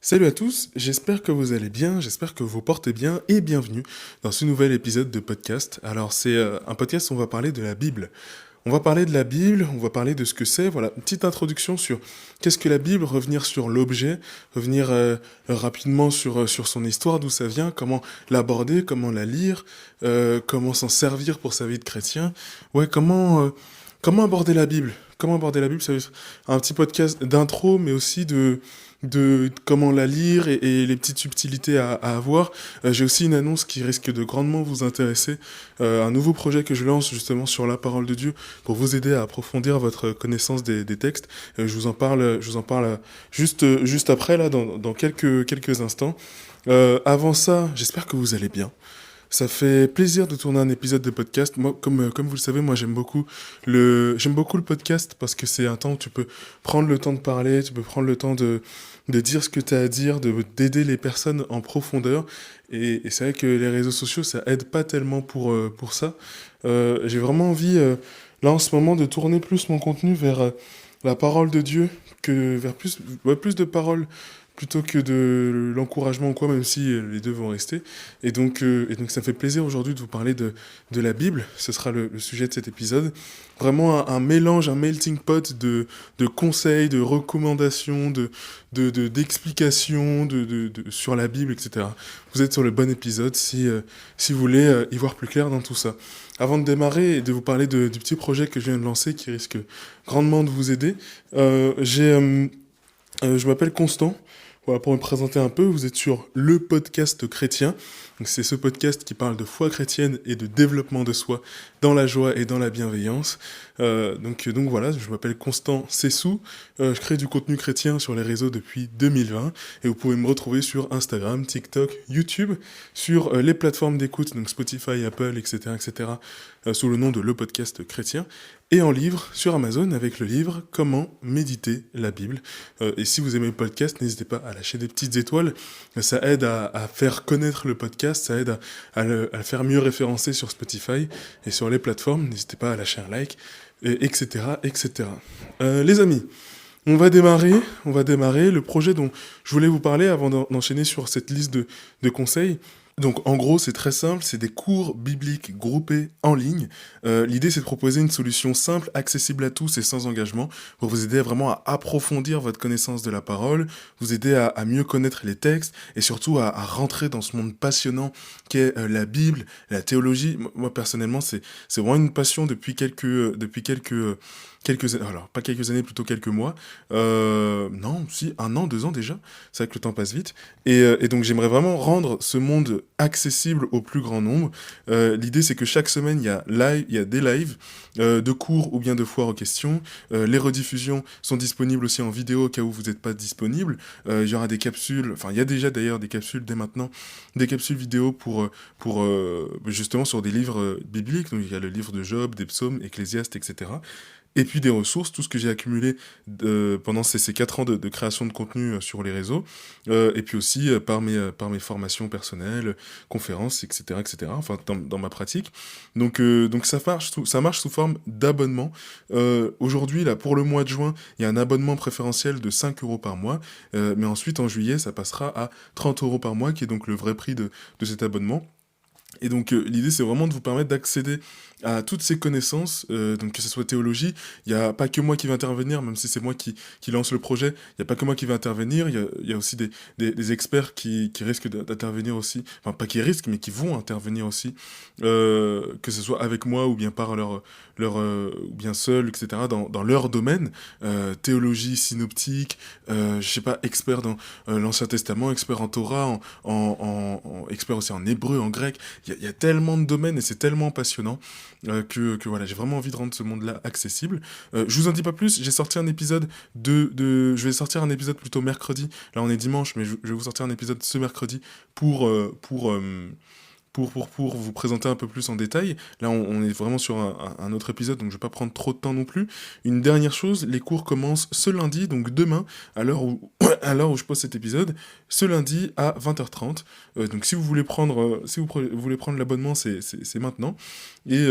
Salut à tous, j'espère que vous allez bien, j'espère que vous portez bien et bienvenue dans ce nouvel épisode de podcast. Alors c'est un podcast où on va parler de la Bible. On va parler de la Bible, on va parler de ce que c'est, voilà, une petite introduction sur qu'est-ce que la Bible, revenir sur l'objet, revenir rapidement sur son histoire, d'où ça vient, comment l'aborder, comment la lire, comment s'en servir pour sa vie de chrétien. Ouais, comment aborder la Bible? Comment aborder la Bible? C'est un petit podcast d'intro, mais aussi de comment la lire et les petites subtilités à avoir. J'ai aussi une annonce qui risque de grandement vous intéresser, un nouveau projet que je lance justement sur la parole de Dieu pour vous aider à approfondir votre connaissance des textes. Je vous en parle juste après, là, dans quelques instants. Avant ça, j'espère que vous allez bien. Ça fait plaisir de tourner un épisode de podcast. Moi, comme vous le savez, moi j'aime beaucoup le podcast parce que c'est un temps où tu peux prendre le temps de parler, tu peux prendre le temps de dire ce que tu as à dire, d'aider les personnes en profondeur. Et c'est vrai que les réseaux sociaux, ça aide pas tellement pour ça. J'ai vraiment envie, là en ce moment, de tourner plus mon contenu vers la parole de Dieu, que vers plus de paroles plutôt que de l'encouragement ou quoi, même si les deux vont rester. Et donc ça me fait plaisir aujourd'hui de vous parler de la Bible. Ce sera le sujet de cet épisode. Vraiment un mélange, un melting pot de conseils, de recommandations, d'explications sur la Bible, etc. Vous êtes sur le bon épisode si vous voulez y voir plus clair dans tout ça. Avant de démarrer et de vous parler du petit projet que je viens de lancer qui risque grandement de vous aider, je m'appelle Constant. Voilà, pour me présenter un peu, vous êtes sur le podcast chrétien. Donc c'est ce podcast qui parle de foi chrétienne et de développement de soi dans la joie et dans la bienveillance. Donc voilà, je m'appelle Constant Sessou. Je crée du contenu chrétien sur les réseaux depuis 2020 et vous pouvez me retrouver sur Instagram, TikTok, YouTube, sur les plateformes d'écoute, donc Spotify, Apple, etc., etc., sous le nom de Le Podcast Chrétien, et en livre sur Amazon avec le livre Comment méditer la Bible. Et si vous aimez le podcast, n'hésitez pas à lâcher des petites étoiles. Ça aide à faire connaître le podcast, ça aide à le faire mieux référencer sur Spotify et sur les plateformes. N'hésitez pas à lâcher un like, etc., etc. Les amis, on va démarrer le projet dont je voulais vous parler avant d'enchaîner sur cette liste de conseils. Donc en gros, c'est très simple, c'est des cours bibliques groupés en ligne. L'idée, c'est de proposer une solution simple, accessible à tous et sans engagement, pour vous aider vraiment à approfondir votre connaissance de la parole, vous aider à mieux connaître les textes, et surtout à rentrer dans ce monde passionnant qu'est la Bible, la théologie. Moi personnellement, c'est vraiment une passion depuis quelques années, alors pas quelques années, plutôt quelques mois. Non, si, 1 an, 2 ans déjà. C'est vrai que le temps passe vite. Et donc j'aimerais vraiment rendre ce monde accessible au plus grand nombre. L'idée, c'est que chaque semaine, il y a des lives de cours ou bien de foires aux questions. Les rediffusions sont disponibles aussi en vidéo au cas où vous n'êtes pas disponible. Il y aura des capsules, enfin il y a déjà d'ailleurs des capsules dès maintenant, des capsules vidéo pour justement sur des livres bibliques. Donc il y a le livre de Job, des psaumes, Ecclésiaste, etc. Et puis des ressources, tout ce que j'ai accumulé pendant ces 4 ans de création de contenu sur les réseaux, et puis aussi par mes formations personnelles, conférences, etc., etc., enfin dans ma pratique. Donc ça marche sous forme d'abonnement. Aujourd'hui, là, pour le mois de juin, il y a un abonnement préférentiel de 5 euros par mois, mais ensuite en juillet, ça passera à 30 euros par mois, qui est donc le vrai prix de cet abonnement. Et donc l'idée, c'est vraiment de vous permettre d'accéder à toutes ces connaissances, donc que ce soit théologie. Il n'y a pas que moi qui vais intervenir, même si c'est moi qui lance le projet. Il n'y a pas que moi qui vais intervenir, il y a aussi des experts qui risquent d'intervenir aussi. Enfin, pas qui risquent, mais qui vont intervenir aussi, que ce soit avec moi ou bien par ou bien seul, etc., dans leur domaine. Théologie, synoptique, je sais pas, expert dans l'Ancien Testament, expert en Torah, expert aussi en hébreu, en grec. Il y a tellement de domaines et c'est tellement passionnant que voilà, j'ai vraiment envie de rendre ce monde-là accessible. Je vous en dis pas plus, j'ai sorti un épisode je vais sortir un épisode plutôt mercredi. Là, on est dimanche, mais je vais vous sortir un épisode ce mercredi pour, euh, pour, euh, pour vous présenter un peu plus en détail. Là, on est vraiment sur un autre épisode, donc je vais pas prendre trop de temps non plus. Une dernière chose, les cours commencent ce lundi, donc demain, à l'heure où, à l'heure où je poste cet épisode, ce lundi à 20h30. Donc si vous voulez voulez prendre l'abonnement, c'est maintenant. Et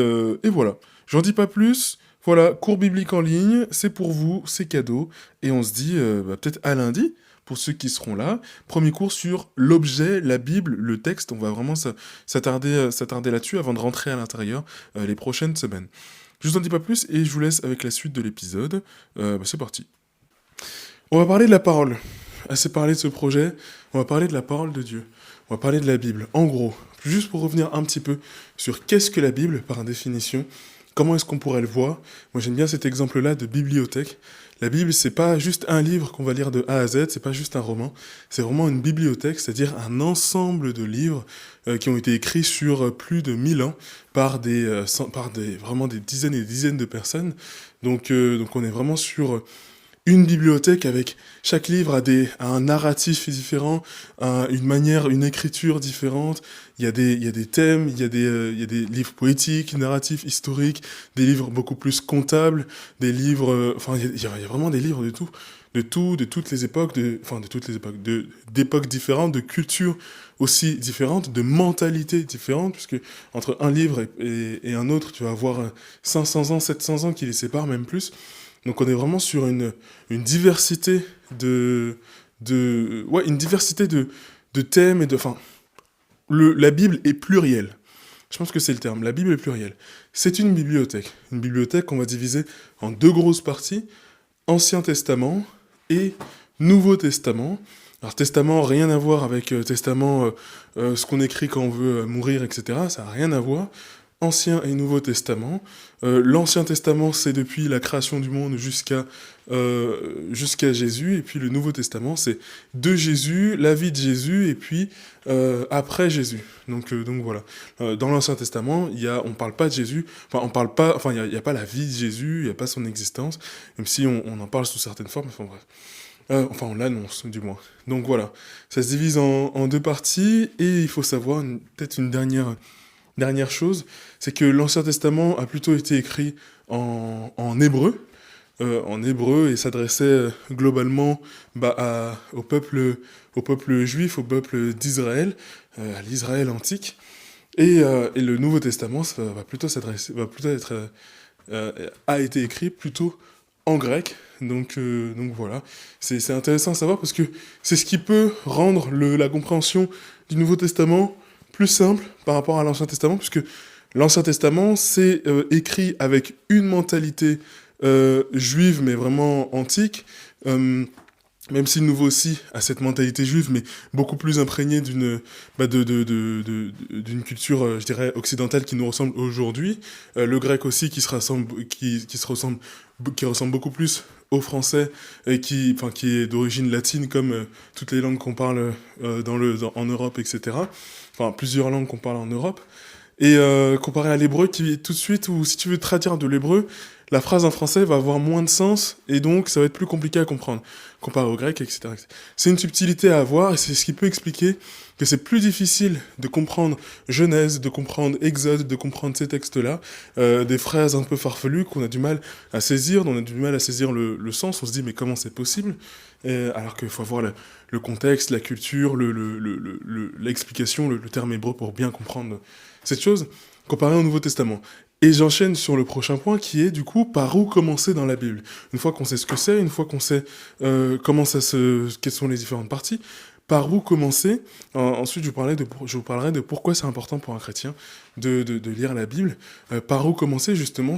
voilà. J'en dis pas plus. Voilà, cours biblique en ligne, c'est pour vous, c'est cadeau. Et on se dit peut-être à lundi pour ceux qui seront là. Premier cours sur l'objet, la Bible, le texte. On va vraiment s'attarder là-dessus avant de rentrer à l'intérieur les prochaines semaines. Je vous en dis pas plus et je vous laisse avec la suite de l'épisode. C'est parti. On va parler de la parole. Assez parlé de ce projet, on va parler de la parole de Dieu. On va parler de la Bible. En gros, juste pour revenir un petit peu sur qu'est-ce que la Bible par définition, comment est-ce qu'on pourrait le voir. Moi j'aime bien cet exemple-là de bibliothèque. La Bible, c'est pas juste un livre qu'on va lire de A à Z, c'est pas juste un roman, c'est vraiment une bibliothèque, c'est-à-dire un ensemble de livres qui ont été écrits sur plus de 1000 ans par vraiment des dizaines et des dizaines de personnes. Donc on est vraiment sur une bibliothèque avec chaque livre a un narratif différent, une écriture différente. Il y a des thèmes, il y a des livres poétiques, narratifs, historiques, des livres beaucoup plus comptables, des livres, il y a vraiment des livres de toutes les époques, d'époques différentes, de cultures aussi différentes, de mentalités différentes, puisque entre un livre et un autre, tu vas avoir 500 ans, 700 ans qui les séparent, même plus. Donc on est vraiment sur une diversité une diversité de thèmes la Bible est plurielle. Je pense que c'est le terme. La Bible est plurielle. C'est une bibliothèque. Une bibliothèque qu'on va diviser en deux grosses parties. Ancien Testament et Nouveau Testament. Alors Testament, rien à voir avec Testament, ce qu'on écrit quand on veut mourir, etc. Ça n'a rien à voir. Ancien et Nouveau Testament. L'Ancien Testament, c'est depuis la création du monde jusqu'à Jésus, et puis le Nouveau Testament, c'est de Jésus, la vie de Jésus, et puis après Jésus. Donc voilà. Dans l'Ancien Testament, on parle pas de Jésus, il n'y a pas la vie de Jésus, il n'y a pas son existence, même si on en parle sous certaines formes, bref. On l'annonce, du moins. Donc voilà, ça se divise en deux parties, et il faut savoir, peut-être une dernière chose, c'est que l'Ancien Testament a plutôt été écrit en hébreu, et s'adressait globalement au peuple juif, au peuple d'Israël, à l'Israël antique, et le Nouveau Testament a été écrit plutôt en grec, donc voilà. C'est intéressant à savoir parce que c'est ce qui peut rendre la compréhension du Nouveau Testament plus simple par rapport à l'Ancien Testament, puisque l'Ancien Testament, c'est écrit avec une mentalité juive, mais vraiment antique, même si le Nouveau aussi a cette mentalité juive, mais beaucoup plus imprégnée d'une culture, je dirais, occidentale qui nous ressemble aujourd'hui. Le grec aussi qui ressemble beaucoup plus au français et qui est d'origine latine, comme toutes les langues qu'on parle en Europe, etc. Enfin, plusieurs langues qu'on parle en Europe. Et comparé à l'hébreu, qui tout de suite, ou si tu veux traduire de l'hébreu, la phrase en français va avoir moins de sens, et donc ça va être plus compliqué à comprendre, comparé au grec, etc. C'est une subtilité à avoir, et c'est ce qui peut expliquer que c'est plus difficile de comprendre Genèse, de comprendre Exode, de comprendre ces textes-là, des phrases un peu farfelues qu'on a du mal à saisir, dont on a du mal à saisir le sens, on se dit mais comment c'est possible, alors qu'il faut avoir le contexte, la culture, l'explication, le terme hébreu pour bien comprendre cette chose, comparé au Nouveau Testament. Et j'enchaîne sur le prochain point qui est du coup par où commencer dans la Bible. Une fois qu'on sait ce que c'est, une fois qu'on sait quelles sont les différentes parties, par où commencer. Ensuite, je vous parlerai de pourquoi c'est important pour un chrétien de lire la Bible. Par où commencer, justement,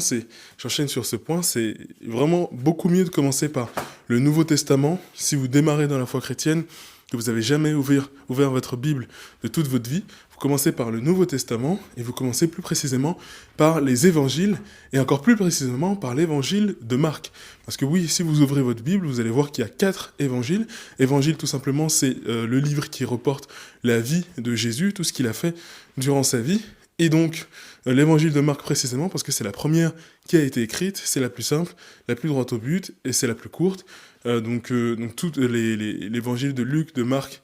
j'enchaîne sur ce point, c'est vraiment beaucoup mieux de commencer par le Nouveau Testament. Si vous démarrez dans la foi chrétienne, que vous n'avez jamais ouvert votre Bible de toute votre vie, vous commencez par le Nouveau Testament, et vous commencez plus précisément par les évangiles, et encore plus précisément par l'évangile de Marc. Parce que oui, si vous ouvrez votre Bible, vous allez voir qu'il y a 4 évangiles. Évangile, tout simplement, c'est le livre qui reporte la vie de Jésus, tout ce qu'il a fait durant sa vie. Et donc, l'évangile de Marc précisément, parce que c'est la première qui a été écrite, c'est la plus simple, la plus droite au but, et c'est la plus courte. Donc tout l'évangile de Luc, de Marc,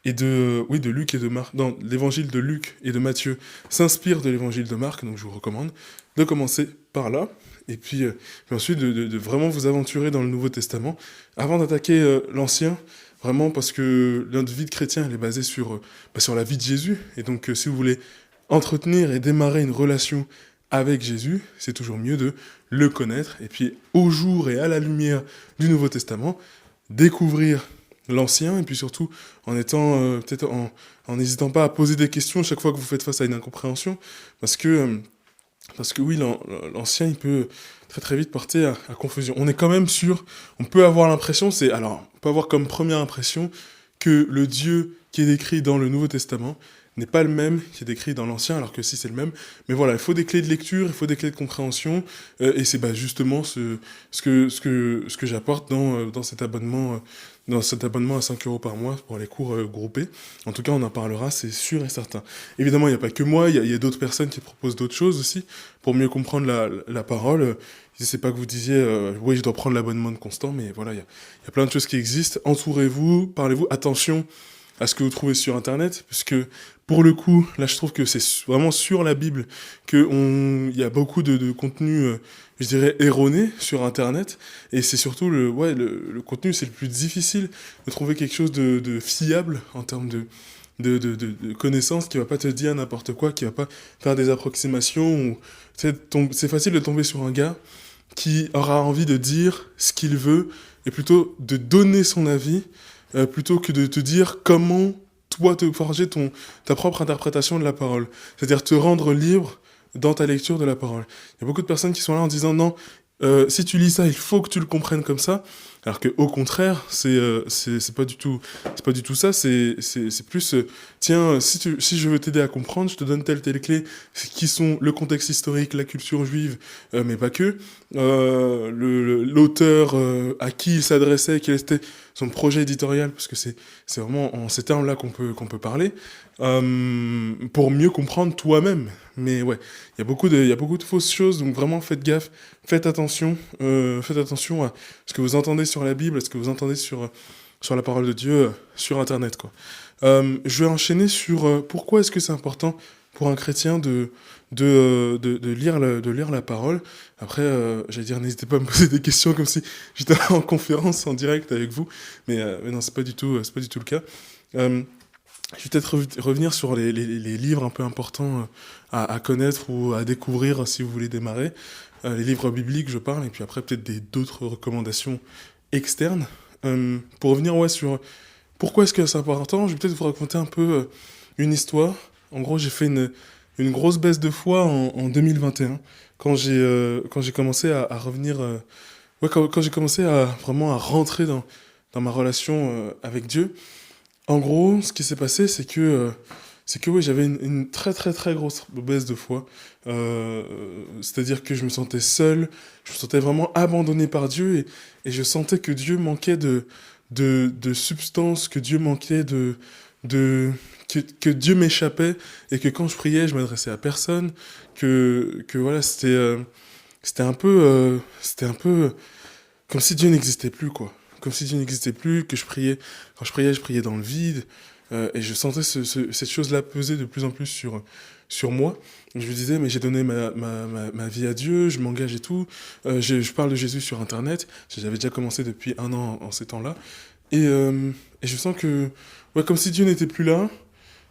de Luc et de Marc, non, l'évangile de Luc et de Matthieu s'inspire de l'évangile de Marc, donc je vous recommande de commencer par là, et puis ensuite de vraiment vous aventurer dans le Nouveau Testament, avant d'attaquer l'Ancien, vraiment parce que notre vie de chrétien, elle est basée sur la vie de Jésus, et donc si vous voulez entretenir et démarrer une relation avec Jésus, c'est toujours mieux de le connaître, et puis au jour et à la lumière du Nouveau Testament, découvrir l'ancien, et puis surtout en étant peut-être en n'hésitant pas à poser des questions chaque fois que vous faites face à une incompréhension, parce que euh, parce que oui, l'ancien, il peut très très vite porter à confusion. On est quand même sûr, on peut avoir l'impression, on peut avoir comme première impression que le Dieu qui est décrit dans le Nouveau Testament n'est pas le même qui est décrit dans l'Ancien, alors que si c'est le même. Mais voilà, il faut des clés de lecture, il faut des clés de compréhension, et c'est justement ce que j'apporte dans cet abonnement à 5 euros par mois pour les cours groupés. En tout cas, on en parlera, c'est sûr et certain. Évidemment, il n'y a pas que moi, il y a d'autres personnes qui proposent d'autres choses aussi, pour mieux comprendre la parole. C'est pas que vous disiez, oui, je dois prendre l'abonnement de Constant, mais voilà, il y a plein de choses qui existent. Entourez-vous, parlez-vous, attention à ce que vous trouvez sur Internet, puisque pour le coup, là, je trouve que c'est vraiment sur la Bible il y a beaucoup de contenu, je dirais, erroné sur Internet, et c'est surtout le contenu, c'est le plus difficile de trouver quelque chose de fiable en termes de connaissances, qui va pas te dire n'importe quoi, qui va pas faire des approximations, ou, c'est facile de tomber sur un gars qui aura envie de dire ce qu'il veut, et plutôt de donner son avis, plutôt que de te dire comment toi te forger ta propre interprétation de la parole. C'est-à-dire te rendre libre dans ta lecture de la parole. Il y a beaucoup de personnes qui sont là en disant non, si tu lis ça, il faut que tu le comprennes comme ça. Alors que au contraire, c'est pas du tout ça. C'est plus tiens, si je veux t'aider à comprendre, je te donne telle clé qui sont le contexte historique, la culture juive, mais pas que, l'auteur à qui il s'adressait, quel était son projet éditorial, parce que c'est vraiment en ces termes-là qu'on peut parler, pour mieux comprendre toi-même. Mais ouais, il y a beaucoup de fausses choses, donc vraiment faites gaffe, faites attention à ce que vous entendez sur la Bible, à ce que vous entendez sur la parole de Dieu, sur Internet, quoi. Je vais enchaîner sur pourquoi est-ce que c'est important pour un chrétien de lire la parole. Après, j'allais dire, n'hésitez pas à me poser des questions comme si j'étais en conférence en direct avec vous, mais non, c'est pas du tout le cas. Euh, je vais peut-être revenir sur les livres un peu importants à connaître ou à découvrir si vous voulez démarrer. Les livres bibliques, je parle, et puis après peut-être d'autres recommandations externes. Pour revenir sur pourquoi est-ce que c'est important, je vais peut-être vous raconter un peu une histoire. En gros, j'ai fait une grosse baisse de foi en 2021, quand j'ai commencé à revenir... quand j'ai commencé à vraiment à rentrer dans ma relation avec Dieu. En gros, ce qui s'est passé, c'est que oui, j'avais une très très très grosse baisse de foi. C'est-à-dire que je me sentais seul, je me sentais vraiment abandonné par Dieu, et je sentais que Dieu manquait de substance, que Dieu manquait que Dieu m'échappait, et que quand je priais, je m'adressais à personne, que voilà, c'était un peu comme si Dieu n'existait plus, quoi. Comme si Dieu n'existait plus, que je priais dans le vide, et je sentais cette chose-là peser de plus en plus sur moi. Je me disais, mais j'ai donné ma vie à Dieu, je m'engage et tout, je parle de Jésus sur Internet, j'avais déjà commencé depuis un an en ces temps-là, et je sens que, ouais, comme si Dieu n'était plus là.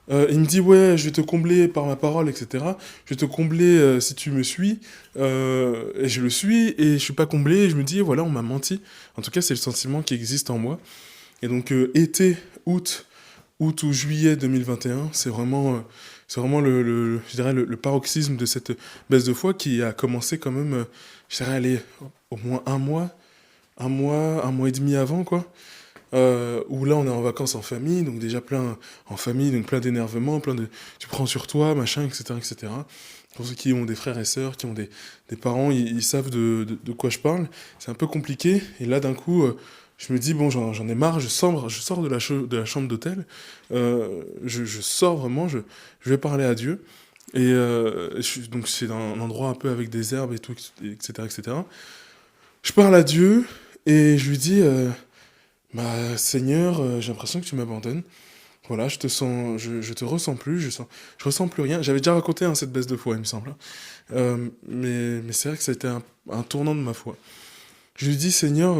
Il me dit, ouais, je vais te combler par ma parole, etc. Je vais te combler si tu me suis. Et je le suis, et je suis pas comblé, et je me dis, voilà, on m'a menti. En tout cas, c'est le sentiment qui existe en moi. Et donc, août, août ou juillet 2021, c'est vraiment je dirais le paroxysme de cette baisse de foi qui a commencé quand même, je dirais, aller au moins un mois et demi avant, quoi. Où là on est en vacances en famille, donc déjà en famille, donc plein d'énervement, tu prends sur toi, machin, etc., etc. Pour ceux qui ont des frères et sœurs, qui ont des parents, ils savent de quoi je parle. C'est un peu compliqué, et là d'un coup, je me dis, bon, j'en ai marre, je sors de la chambre d'hôtel, je sors vraiment, je vais parler à Dieu, et donc c'est dans un endroit un peu avec des herbes et tout, etc., etc. Je parle à Dieu, et je lui dis... Bah, Seigneur, j'ai l'impression que tu m'abandonnes. Voilà, je te ressens plus, je ressens plus rien. J'avais déjà raconté cette baisse de foi, il me semble, hein. Mais c'est vrai que ça a été un tournant de ma foi. Je lui dis, Seigneur,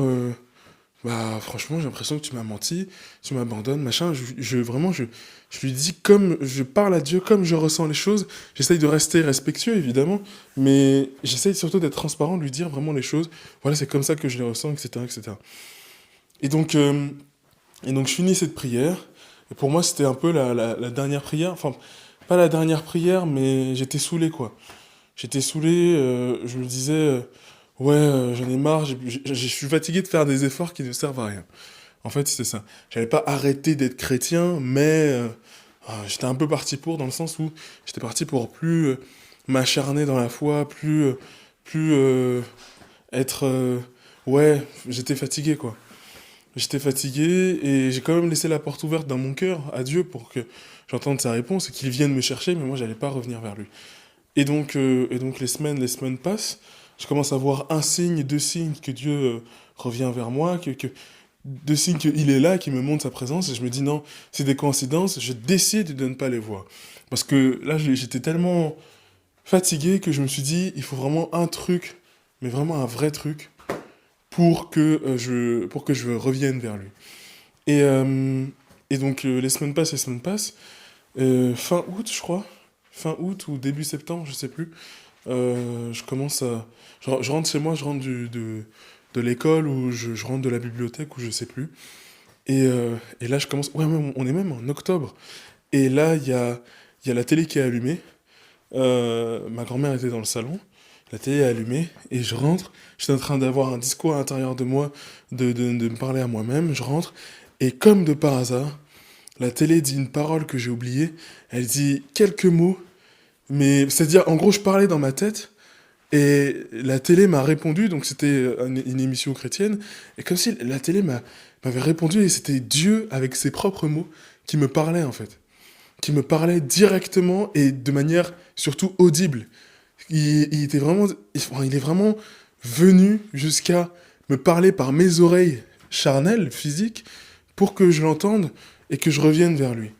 bah, franchement, j'ai l'impression que tu m'as menti, tu m'abandonnes, machin. Je lui dis comme je parle à Dieu, comme je ressens les choses. J'essaye de rester respectueux, évidemment, mais j'essaye surtout d'être transparent, de lui dire vraiment les choses. Voilà, c'est comme ça que je les ressens, etc., etc. Et donc, Et donc je finis cette prière. Et pour moi, c'était un peu la dernière prière. Enfin, pas la dernière prière, mais j'étais saoulé, quoi. J'étais saoulé, je me disais, ouais, j'en ai marre, je suis fatigué de faire des efforts qui ne servent à rien. En fait, c'est ça. J'avais pas arrêté d'être chrétien, mais j'étais un peu parti pour, dans le sens où j'étais parti pour plus m'acharner dans la foi, plus être... ouais, j'étais fatigué, quoi. J'étais fatigué et j'ai quand même laissé la porte ouverte dans mon cœur à Dieu pour que j'entende sa réponse et qu'il vienne me chercher, mais moi, j'allais pas revenir vers lui. Et donc les semaines passent. Je commence à voir un signe, deux signes que Dieu revient vers moi, deux signes qu'il est là, qu'il me montre sa présence. Et je me dis non, c'est des coïncidences. Je décide de ne pas les voir. Parce que là, j'étais tellement fatigué que je me suis dit, il faut vraiment un truc, mais vraiment un vrai truc, pour que je revienne vers lui. Et, euh, et donc les semaines passent. Fin août, je crois. Fin août ou début septembre, je sais plus. Je commence à... je rentre chez moi, je rentre de l'école ou je rentre de la bibliothèque ou je sais plus. Et là, je commence... Ouais, on est même en octobre. Et là, il y a la télé qui est allumée. Ma grand-mère était dans le salon. La télé est allumée et je rentre. J'étais en train d'avoir un discours à l'intérieur de moi, de me parler à moi-même. Je rentre et comme de par hasard, la télé dit une parole que j'ai oubliée. Elle dit quelques mots, mais c'est-à-dire, en gros, je parlais dans ma tête et la télé m'a répondu. Donc, c'était une émission chrétienne. Et comme si la télé m'avait répondu et c'était Dieu avec ses propres mots qui me parlait, en fait. Qui me parlait directement et de manière surtout audible. Il était vraiment, enfin, il est vraiment venu jusqu'à me parler par mes oreilles charnelles, physiques, pour que je l'entende et que je revienne vers lui.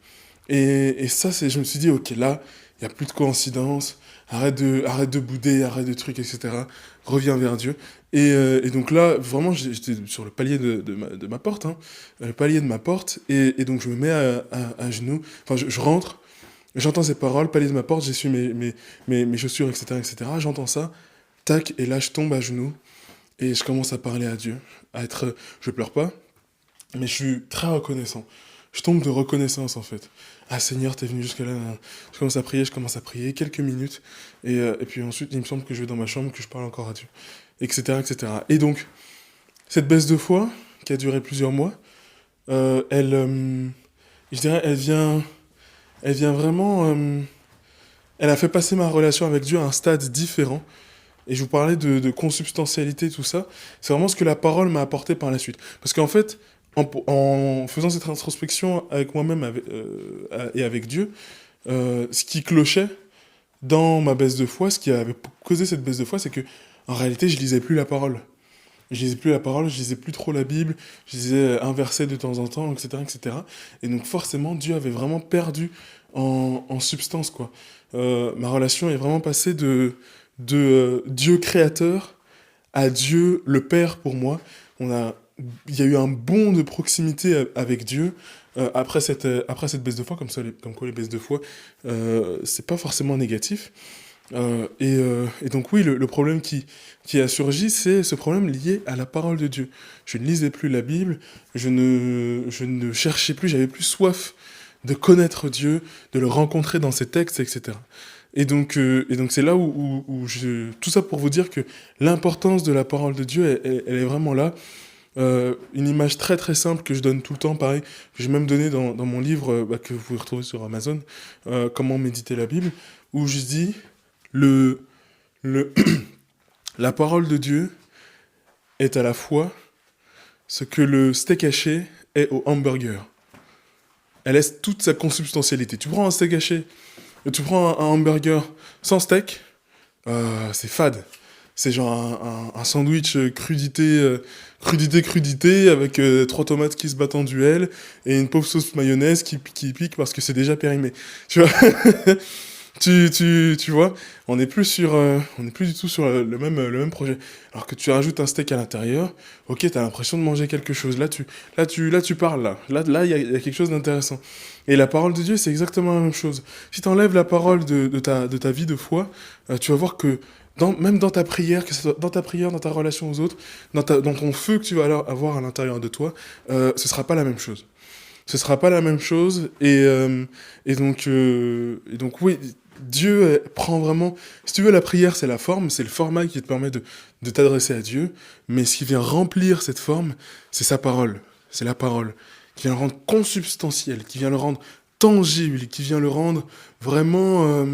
Et ça, je me suis dit, ok, là, il n'y a plus de coïncidence, arrête de bouder, arrête de trucs, etc. Reviens vers Dieu. Et donc là, vraiment, j'étais sur le palier de ma porte, hein, le palier de ma porte, et donc je me mets à genoux, enfin, je rentre, j'entends ces paroles, palier de ma porte, j'essuie mes chaussures, etc., etc. J'entends ça, tac, et là, je tombe à genoux, et je commence à parler à Dieu, je pleure pas, mais je suis très reconnaissant. Je tombe de reconnaissance, en fait. Ah Seigneur, t'es venu jusque là. Je commence à prier quelques minutes. Et puis ensuite, il me semble que je vais dans ma chambre, que je parle encore à Dieu. Etc., etc. Et donc, cette baisse de foi, qui a duré plusieurs mois, je dirais, elle vient vraiment... elle a fait passer ma relation avec Dieu à un stade différent. Et je vous parlais de consubstantialité, tout ça. C'est vraiment ce que la parole m'a apporté par la suite. Parce qu'en fait, en faisant cette introspection avec moi-même et avec Dieu, ce qui clochait dans ma baisse de foi, ce qui avait causé cette baisse de foi, c'est que en réalité, je lisais plus la parole. Je lisais plus la parole, je lisais plus trop la Bible, je lisais un verset de temps en temps, etc., etc. Et cetera. Et donc forcément, Dieu avait vraiment perdu en substance, quoi. Ma relation est vraiment passée de Dieu créateur à Dieu le Père pour moi. Il y a eu un bond de proximité avec Dieu après cette baisse de foi, comme quoi les baisses de foi, c'est pas forcément négatif. Et donc oui, le problème qui a surgi, c'est ce problème lié à la parole de Dieu. Je ne lisais plus la Bible, je ne cherchais plus, j'avais plus soif de connaître Dieu, de le rencontrer dans ses textes, etc. Et donc c'est là tout ça pour vous dire que l'importance de la parole de Dieu, elle est vraiment là. Une image très très simple que je donne tout le temps, pareil, que j'ai même donné dans mon livre que vous pouvez retrouver sur Amazon, Comment méditer la Bible, où je dis le, le, la parole de Dieu est à la fois ce que le steak haché est au hamburger. Elle laisse toute sa consubstantialité. Tu prends un steak haché, tu prends un hamburger sans steak, c'est fade. C'est genre un sandwich crudité, avec trois tomates qui se battent en duel, et une pauvre sauce mayonnaise qui pique parce que c'est déjà périmé. Tu vois, tu vois, on n'est plus du tout sur le même projet. Alors que tu rajoutes un steak à l'intérieur, ok, t'as l'impression de manger quelque chose. Là, tu parles, là, il y a quelque chose d'intéressant. Et la parole de Dieu, c'est exactement la même chose. Si t'enlèves la parole de ta vie de foi, tu vas voir que même dans ta prière, que ce soit dans ta prière, dans ta relation aux autres, dans ton feu que tu vas alors avoir à l'intérieur de toi, ce sera pas la même chose. ce sera pas la même chose. Et donc oui, Dieu prend vraiment... Si tu veux, la prière, c'est la forme, c'est le format qui te permet de t'adresser à Dieu, mais ce qui vient remplir cette forme, c'est sa parole, c'est la parole, qui vient le rendre consubstantiel, qui vient le rendre tangible, qui vient le rendre vraiment...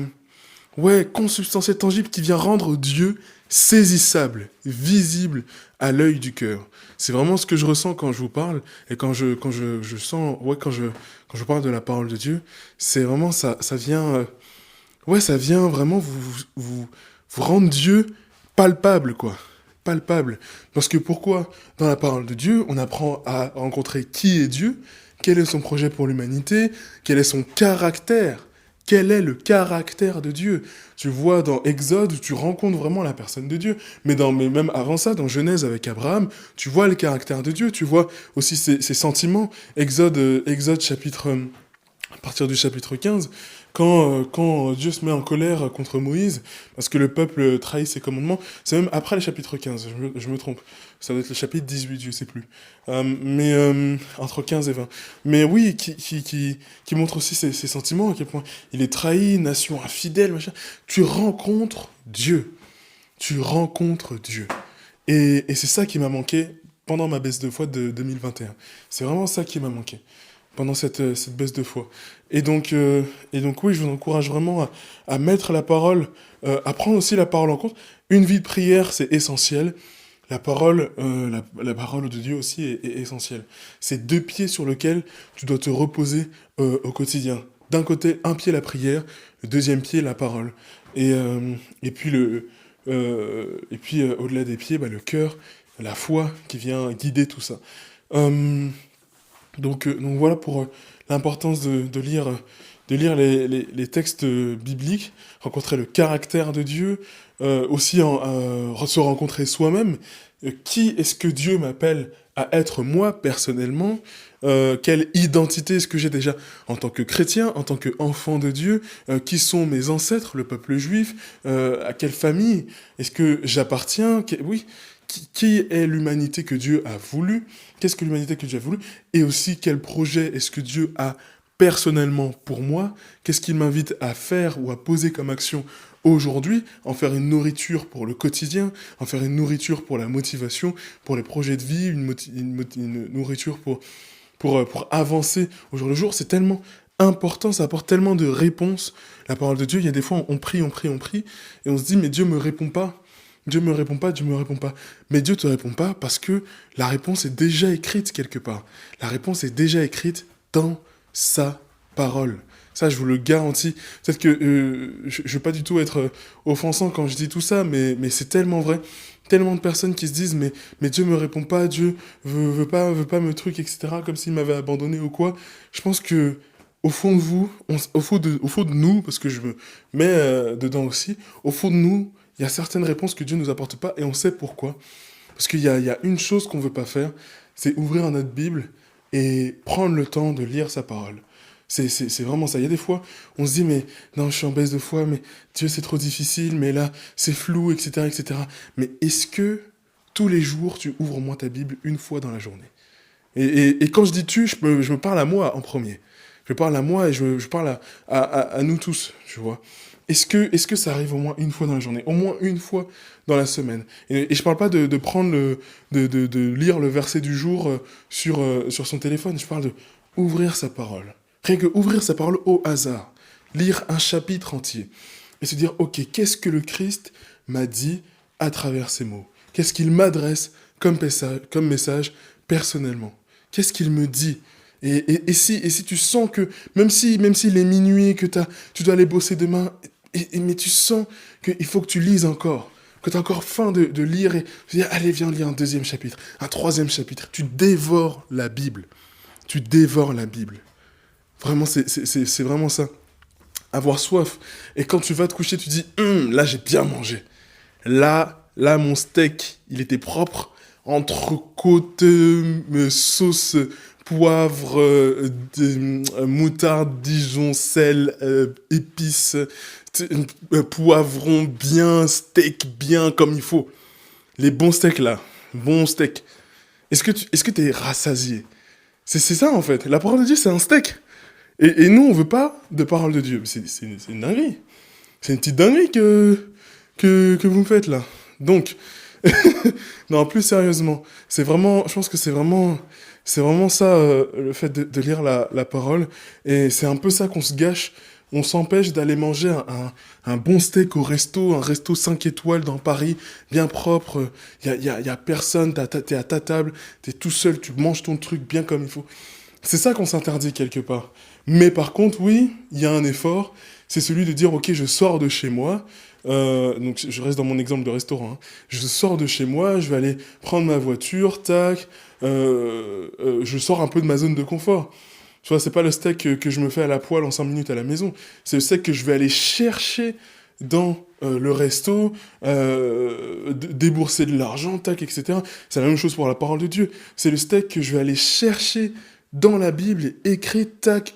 ouais, consubstantiel, tangible, qui vient rendre Dieu saisissable, visible à l'œil du cœur. C'est vraiment ce que je ressens quand je vous parle et je sens, ouais, quand je parle de la parole de Dieu, c'est vraiment ça vient, ouais, ça vient vraiment vous rendre Dieu palpable, quoi. Palpable. Parce que pourquoi, dans la parole de Dieu, on apprend à rencontrer qui est Dieu, quel est son projet pour l'humanité, quel est son caractère. Quel est le caractère de Dieu? Tu vois dans Exode où tu rencontres vraiment la personne de Dieu. Mais même avant ça, dans Genèse avec Abraham, tu vois le caractère de Dieu. Tu vois aussi ses sentiments. Exode chapitre, à partir du chapitre 15, quand Dieu se met en colère contre Moïse, parce que le peuple trahit ses commandements, c'est même après le chapitre 15, je me trompe. Ça doit être le chapitre 18, je sais plus. Entre 15 et 20. Mais oui, qui montre aussi ses sentiments, à quel point il est trahi, nation infidèle, machin. Tu rencontres Dieu. Tu rencontres Dieu. Et c'est ça qui m'a manqué pendant ma baisse de foi de 2021. C'est vraiment ça qui m'a manqué pendant cette baisse de foi. Et donc oui, je vous encourage vraiment à mettre la parole, à prendre aussi la parole en compte. Une vie de prière, c'est essentiel. La parole de Dieu aussi est essentielle. C'est deux pieds sur lesquels tu dois te reposer au quotidien. D'un côté, un pied la prière, le deuxième pied la parole. Et puis, au-delà des pieds, bah, le cœur, la foi qui vient guider tout ça. Euh, donc voilà pour l'importance de lire les textes bibliques, rencontrer le caractère de Dieu, aussi se rencontrer soi-même. Qui est-ce que Dieu m'appelle à être moi personnellement? Quelle identité est-ce que j'ai déjà en tant que chrétien, en tant qu'enfant de Dieu? Qui sont mes ancêtres, le peuple juif? À quelle famille est-ce que j'appartiens? Oui, qui est l'humanité que Dieu a voulu? Qu'est-ce que l'humanité que Dieu a voulu? Et aussi, quel projet est-ce que Dieu a personnellement pour moi? Qu'est-ce qu'il m'invite à faire ou à poser comme action aujourd'hui? En faire une nourriture pour le quotidien, en faire une nourriture pour la motivation, pour les projets de vie, une nourriture pour avancer au jour le jour. C'est tellement important, ça apporte tellement de réponses. La parole de Dieu, il y a des fois, on prie, et on se dit, mais Dieu me répond pas. Dieu me répond pas, Dieu me répond pas. Mais Dieu te répond pas parce que la réponse est déjà écrite quelque part. La réponse est déjà écrite dans sa parole. Ça, je vous le garantis. Peut-être que je veux pas du tout être offensant quand je dis tout ça, mais c'est tellement vrai. Tellement de personnes qui se disent mais Dieu me répond pas, Dieu veut pas me truc, etc. Comme s'il m'avait abandonné ou quoi. Je pense que au fond de vous, au fond de nous, parce que je me mets dedans aussi, au fond de nous, il y a certaines réponses que Dieu ne nous apporte pas et on sait pourquoi. Parce il y a une chose qu'on ne veut pas faire, c'est ouvrir notre Bible et prendre le temps de lire sa parole. C'est vraiment ça. Il y a des fois, on se dit, mais non, je suis en baisse de foi, mais Dieu, c'est trop difficile, mais là, c'est flou, etc., etc. Mais est-ce que tous les jours, tu ouvres au moins ta Bible une fois dans la journée? Et quand je dis tu, je me parle à moi en premier. Je parle à moi et je parle à nous tous, tu vois. Est-ce que ça arrive au moins une fois dans la journée? Au moins une fois dans la semaine? Et je parle pas de prendre de lire le verset du jour sur son téléphone. Je parle de ouvrir sa parole. Rien que ouvrir sa parole au hasard. Lire un chapitre entier. Et se dire, ok, qu'est-ce que le Christ m'a dit à travers ces mots? Qu'est-ce qu'il m'adresse comme message personnellement? Qu'est-ce qu'il me dit? Et si tu sens que, même s'il est minuit, que tu dois aller bosser demain, mais tu sens qu'il faut que tu lises encore, que tu as encore faim de lire, et tu dis, allez, viens lire un deuxième chapitre, un troisième chapitre. Tu dévores la Bible. Tu dévores la Bible. Vraiment, c'est vraiment ça. Avoir soif. Et quand tu vas te coucher, tu dis, là, j'ai bien mangé. Là, mon steak, il était propre. Entrecôte, sauce, poivre, moutarde, Dijon, sel, épices, poivron bien, steak bien comme il faut. Les bons steaks là, bons steaks. Est-ce que t'es rassasié? C'est ça, en fait. La parole de Dieu, c'est un steak. Et nous, on veut pas de parole de Dieu. C'est une dinguerie. C'est une petite dinguerie que vous me faites, là. Donc, non, plus sérieusement, je pense que c'est vraiment ça, le fait de lire la parole. Et c'est un peu ça qu'on se gâche. On s'empêche d'aller manger un bon steak au resto, un resto 5 étoiles dans Paris, bien propre. Y a personne, t'es à ta table, t'es tout seul, tu manges ton truc bien comme il faut. C'est ça qu'on s'interdit quelque part. Mais par contre, oui, il y a un effort, c'est celui de dire, ok, je sors de chez moi, donc je reste dans mon exemple de restaurant, hein. Je sors de chez moi, je vais aller prendre ma voiture, tac, je sors un peu de ma zone de confort. Tu vois, c'est pas le steak que je me fais à la poêle en 5 minutes à la maison, c'est le steak que je vais aller chercher dans le resto, débourser de l'argent, tac, etc. C'est la même chose pour la parole de Dieu. C'est le steak que je vais aller chercher dans la Bible, écrit, tac,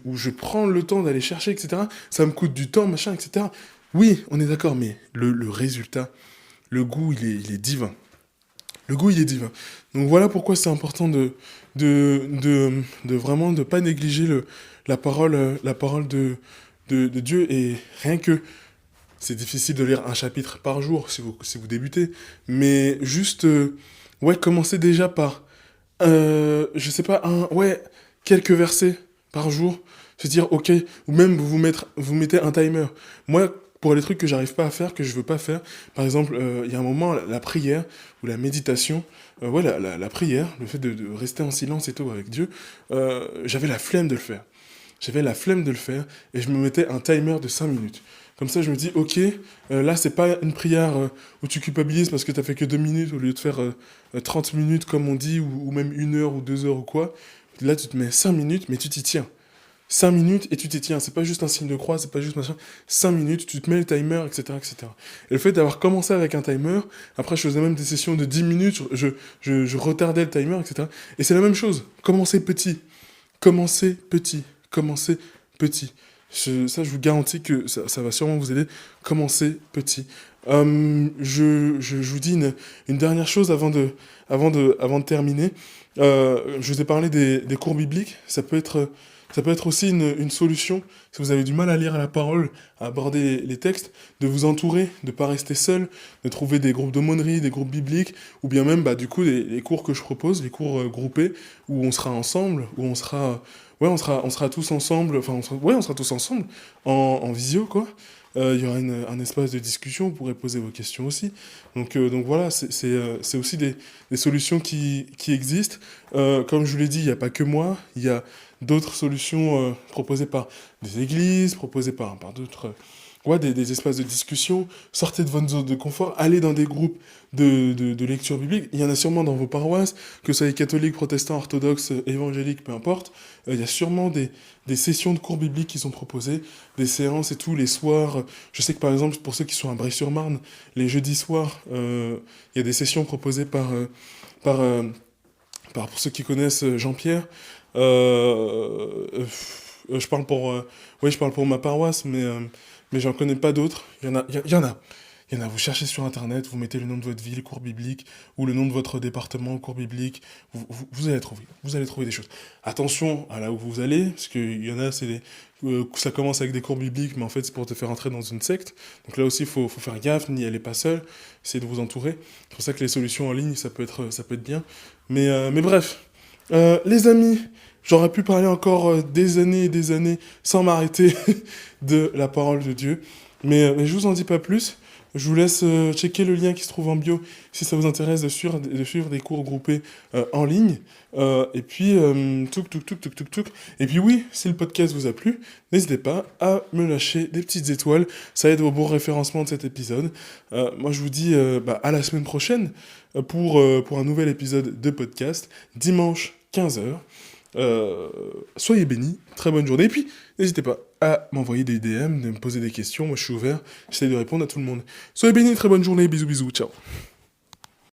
où je prends le temps d'aller chercher, etc. Ça me coûte du temps, machin, etc. Oui, on est d'accord, mais le résultat, le goût, il est divin. Le goût, il est divin. Donc voilà pourquoi c'est important de vraiment ne pas négliger la parole de Dieu. Et rien que, c'est difficile de lire un chapitre par jour si vous débutez, mais juste, ouais, commencez déjà par je sais pas, quelques versets par jour, se dire, ok, ou même vous mettez un timer. Moi, pour les trucs que j'arrive pas à faire, que je veux pas faire, par exemple, il y a un moment, la prière, ou la méditation, ouais, la prière, le fait de rester en silence et tout avec Dieu, j'avais la flemme de le faire. J'avais la flemme de le faire, et je me mettais un timer de 5 minutes. Comme ça, je me dis, ok, là, c'est pas une prière où tu culpabilises parce que t'as fait que 2 minutes au lieu de faire 30 minutes, comme on dit, ou même 1 heure ou 2 heures ou quoi. Là, tu te mets 5 minutes, mais tu t'y tiens. 5 minutes et tu t'y tiens. C'est pas juste un signe de croix, c'est pas juste machin. 5 minutes, tu te mets le timer, etc., etc. Et le fait d'avoir commencé avec un timer, après, je faisais même des sessions de 10 minutes, je retardais le timer, etc. Et c'est la même chose. Commencez petit. Commencez petit. Commencez petit. Je vous garantis que ça va sûrement vous aider. Commencez petit. Je vous dis une dernière chose avant de terminer. Je vous ai parlé des cours bibliques. Ça peut être aussi une solution, si vous avez du mal à lire la parole, à aborder les textes, de vous entourer, de ne pas rester seul, de trouver des groupes d'aumônerie, des groupes bibliques, ou bien même, bah, du coup, les cours que je propose, les cours groupés, où on sera ensemble, où on sera tous ensemble, on sera tous ensemble, en visio, quoi. Il y aura un espace de discussion, vous pourrez poser vos questions aussi. Donc voilà, c'est aussi des solutions qui existent. Comme je vous l'ai dit, il n'y a pas que moi, il y a d'autres solutions proposées par des églises, proposées par d'autres... des espaces de discussion, sortez de votre zone de confort, allez dans des groupes de lecture biblique. Il y en a sûrement dans vos paroisses, que ce soit catholiques, protestants, orthodoxes, évangéliques, peu importe. Il y a sûrement des sessions de cours bibliques qui sont proposées, des séances et tout, les soirs. Je sais que par exemple, pour ceux qui sont à Bray-sur-Marne, les jeudis soirs, il y a des sessions proposées par, pour ceux qui connaissent Jean-Pierre. Je parle je parle pour ma paroisse, mais j'en connais pas d'autres. Il y en a. Il y en a. Vous cherchez sur Internet, vous mettez le nom de votre ville, cours biblique, ou le nom de votre département, cours biblique. Vous allez trouver. Vous allez trouver des choses. Attention à là où vous allez, parce qu'il y en a, ça commence avec des cours bibliques, mais en fait, c'est pour te faire entrer dans une secte. Donc là aussi, il faut faire gaffe, n'y allez pas seul. Essayez de vous entourer. C'est pour ça que les solutions en ligne, ça peut être bien. Mais bref. Les amis, j'aurais pu parler encore des années et des années sans m'arrêter de la parole de Dieu, mais je vous en dis pas plus. Je vous laisse checker le lien qui se trouve en bio si ça vous intéresse de suivre des cours groupés en ligne. Et puis, touk. Et puis oui, si le podcast vous a plu, n'hésitez pas à me lâcher des petites étoiles. Ça aide au bon référencement de cet épisode. Moi, je vous dis à la semaine prochaine pour un nouvel épisode de podcast, dimanche 15h. Soyez bénis, très bonne journée. Et puis, n'hésitez pas à m'envoyer des DM, de me poser des questions. Moi, je suis ouvert, j'essaie de répondre à tout le monde. Soyez bénis, très bonne journée, bisous, ciao.